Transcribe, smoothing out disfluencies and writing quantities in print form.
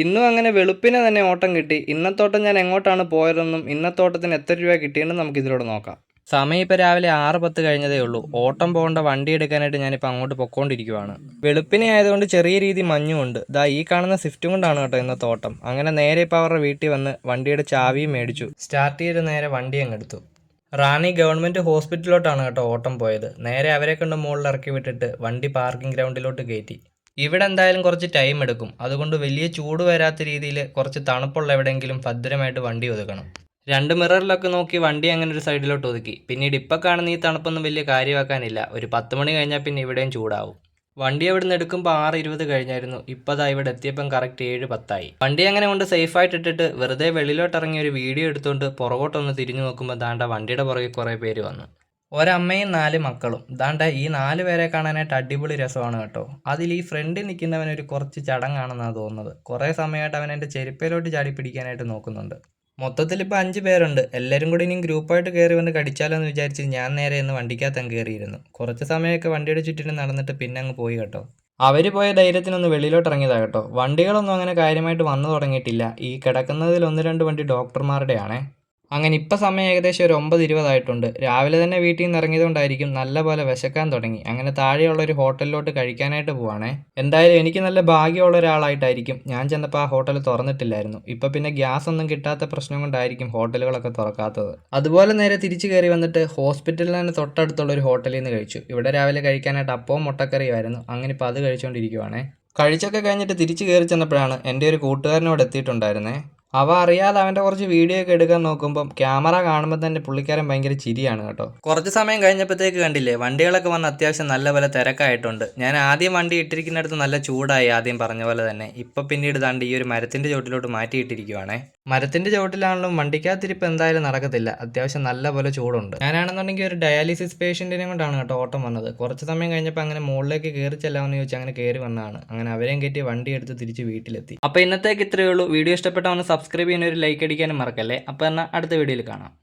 ഇന്നും അങ്ങനെ വെളുപ്പിനെ തന്നെ ഓട്ടം കിട്ടി. ഇന്നത്തോട്ടം ഞാൻ എങ്ങോട്ടാണ് പോയതെന്നും ഇന്നത്തോട്ടത്തിന് എത്ര രൂപ കിട്ടിയെന്നും നമുക്ക് ഇതിലൂടെ നോക്കാം. സമയം ഇപ്പോൾ രാവിലെ 6:10 കഴിഞ്ഞതേ ഉള്ളൂ. ഓട്ടം പോകേണ്ട വണ്ടി എടുക്കാനായിട്ട് ഞാനിപ്പോൾ അങ്ങോട്ട് പൊക്കോണ്ടിരിക്കുവാണ്. വെളുപ്പിനെ ആയതുകൊണ്ട് ചെറിയ രീതി മഞ്ഞുമുണ്ട്. ദാ ഈ കാണുന്ന സ്വിഫ്റ്റും കൊണ്ടാണ് കേട്ടോ ഇന്നത്തെ ഓട്ടം. അങ്ങനെ നേരെ ഇപ്പോൾ അവരുടെ വീട്ടിൽ വന്ന് വണ്ടിയുടെ ചാവിയും മേടിച്ചു. സ്റ്റാർട്ട് ചെയ്ത് നേരെ വണ്ടി അങ്ങ് എടുത്തു. റാന്നി ഗവൺമെൻറ് ഹോസ്പിറ്റലിലോട്ടാണ് കേട്ടോ ഓട്ടം പോയത്. നേരെ അവരെ കൊണ്ട് മുകളിൽ ഇറക്കി വിട്ടിട്ട് വണ്ടി പാർക്കിംഗ് ഗ്രൗണ്ടിലോട്ട് കയറ്റി. ഇവിടെ എന്തായാലും കുറച്ച് ടൈം എടുക്കും. അതുകൊണ്ട് വലിയ ചൂട് വരാത്ത രീതിയിൽ കുറച്ച് തണുപ്പുള്ള എവിടെയെങ്കിലും ഭദ്രമായിട്ട് വണ്ടി ഒതുക്കണം. രണ്ട് മിററിലൊക്കെ നോക്കി വണ്ടി അങ്ങനെ ഒരു സൈഡിലോട്ട് ഒതുക്കി. പിന്നീട് ഇപ്പം കാണുന്ന ഈ തണുപ്പൊന്നും വലിയ കാര്യമാക്കാനില്ല. ഒരു 10 മണി കഴിഞ്ഞാൽ പിന്നെ ഇവിടെയും ചൂടാവും. വണ്ടി അവിടെ നിന്ന് എടുക്കുമ്പോൾ 6:20 കഴിഞ്ഞായിരുന്നു. ഇപ്പോൾ ദാ ഇവിടെ എത്തിയപ്പം കറക്റ്റ് 7:10 വണ്ടി അങ്ങനെ കൊണ്ട് സേഫായിട്ട് ഇട്ടിട്ട് വെറുതെ വെളിയിലോട്ട് ഇറങ്ങി ഒരു വീഡിയോ എടുത്തുകൊണ്ട് പുറകോട്ടൊന്ന് തിരിഞ്ഞു നോക്കുമ്പോൾ ദാണ്ട വണ്ടിയുടെ പുറകെ കുറേ പേര് വന്നു. ഒരമ്മയും 4 മക്കളും. ദാണ്ട ഈ 4 പേരെ കാണാനായിട്ട് അടിപൊളി രസമാണ് കേട്ടോ. അതിൽ ഈ ഫ്രണ്ടിൽ നിൽക്കുന്നവൻ ഒരു കുറച്ച് ചടങ്ങാണെന്നാണ് തോന്നുന്നത്. കുറേ സമയമായിട്ട് അവൻ എൻ്റെ ചെരുപ്പയിലോട്ട് ചാടി പിടിക്കാനായിട്ട് നോക്കുന്നുണ്ട്. മൊത്തത്തിൽ ഇപ്പോൾ 5 പേരുണ്ട്. എല്ലാവരും കൂടി ഇനിയും ഗ്രൂപ്പായിട്ട് കയറി വന്ന് കടിച്ചാലോ എന്ന് വിചാരിച്ച് ഞാൻ നേരെ ഇന്ന് വണ്ടിക്കകത്ത് അങ്ങ് കയറിയിരുന്നു. കുറച്ച് സമയമൊക്കെ വണ്ടിയുടെ ചുറ്റിനും നടന്നിട്ട് പിന്നെ അങ്ങ് പോയി കേട്ടോ. അവർ പോയ ധൈര്യത്തിനൊന്ന് വെളിയിലോട്ട് ഇറങ്ങിയതാണ് കേട്ടോ. വണ്ടികളൊന്നും അങ്ങനെ കാര്യമായിട്ട് വന്നു തുടങ്ങിയിട്ടില്ല. ഈ കിടക്കുന്നതിൽ 1-2 വണ്ടി ഡോക്ടർമാരുടെയാണേ. അങ്ങനെ ഇപ്പം സമയം ഏകദേശം ഒരു 9:20 ആയിട്ടുണ്ട്. രാവിലെ തന്നെ വീട്ടിൽ നിന്ന് ഇറങ്ങിയതുകൊണ്ടായിരിക്കും നല്ല പോലെ വിശക്കാൻ തുടങ്ങി. അങ്ങനെ താഴെയുള്ള ഒരു ഹോട്ടലിലോട്ട് കഴിക്കാനായിട്ട് പോവാണേ. എന്തായാലും എനിക്ക് നല്ല ഭാഗ്യമുള്ള ഒരാളായിട്ടായിരിക്കും ഞാൻ ചെന്നപ്പോൾ ആ ഹോട്ടൽ തുറന്നിട്ടില്ലായിരുന്നു. ഇപ്പം പിന്നെ ഗ്യാസ് ഒന്നും കിട്ടാത്ത പ്രശ്നം കൊണ്ടായിരിക്കും ഹോട്ടലുകളൊക്കെ തുറക്കാത്തത്. അതുപോലെ നേരെ തിരിച്ചു കയറി വന്നിട്ട് ഹോസ്പിറ്റലിൽ തന്നെ തൊട്ടടുത്തുള്ള ഒരു ഹോട്ടലിൽ നിന്ന് കഴിച്ചു. ഇവിടെ രാവിലെ കഴിക്കാനായിട്ട് അപ്പവും മുട്ടക്കറിയുമായിരുന്നു. അങ്ങനെ ഇപ്പോൾ അത് കഴിച്ചുകൊണ്ടിരിക്കുവാണേ. കഴിച്ചൊക്കെ കഴിഞ്ഞിട്ട് തിരിച്ചു കയറി ചെന്നപ്പോഴാണ് എൻ്റെ ഒരു കൂട്ടുകാരനോട് എത്തിയിട്ടുണ്ടായിരുന്നേ. അവ അറിയാതെ അവൻ്റെ കുറച്ച് വീഡിയോ ഒക്കെ എടുക്കാൻ നോക്കുമ്പം ക്യാമറ കാണുമ്പോൾ തന്നെ പുള്ളിക്കാരൻ ഭയങ്കര ചിരിയാണ് കേട്ടോ. കുറച്ച് സമയം കഴിഞ്ഞപ്പോഴത്തേക്ക് കണ്ടില്ലേ വണ്ടികളൊക്കെ വന്ന് അത്യാവശ്യം നല്ല പോലെ തിരക്കായിട്ടുണ്ട്. ഞാൻ ആദ്യം വണ്ടി ഇട്ടിരിക്കുന്നിടത്ത് നല്ല ചൂടായി ആദ്യം പറഞ്ഞ പോലെ തന്നെ. ഇപ്പം പിന്നീട് ദാണ്ട് ഈ ഒരു മരത്തിൻ്റെ ചുവട്ടിലോട്ട് മാറ്റിയിട്ടിരിക്കുവാണേ. മരത്തിൻ്റെ ചുവട്ടിലാണെങ്കിലും വണ്ടിക്കകത്തിരിപ്പ് എന്തായാലും നടക്കത്തില്ല. അത്യാവശ്യം നല്ല പോലെ ചൂടുണ്ട്. ഞാനാണെന്നുണ്ടെങ്കിൽ ഒരു ഡയാലിസിസ് പേഷ്യൻറ്റിനെ കൊണ്ടാണ് കേട്ടോ ഓട്ടം വന്നത്. കുറച്ച് സമയം കഴിഞ്ഞപ്പോൾ അങ്ങനെ മുകളിലേക്ക് കയറി ചെല്ലാമെന്ന് ചോദിച്ചാൽ അങ്ങനെ കയറി വന്നതാണ്. അങ്ങനെ അവരെയും കയറ്റി വണ്ടി എടുത്ത് തിരിച്ച് വീട്ടിലെത്തി. അപ്പോൾ ഇന്നത്തേക്ക് ഇത്രയേ ഉള്ളൂ. വീഡിയോ ഇഷ്ടപ്പെട്ടാൽ ഒന്ന് സബ്സ്ക്രൈബ് ചെയ്യാൻ ഒരു ലൈക്ക് അടിക്കാനും മറക്കല്ലേ. അപ്പോൾ എന്നാൽ അടുത്ത വീഡിയോയിൽ കാണാം.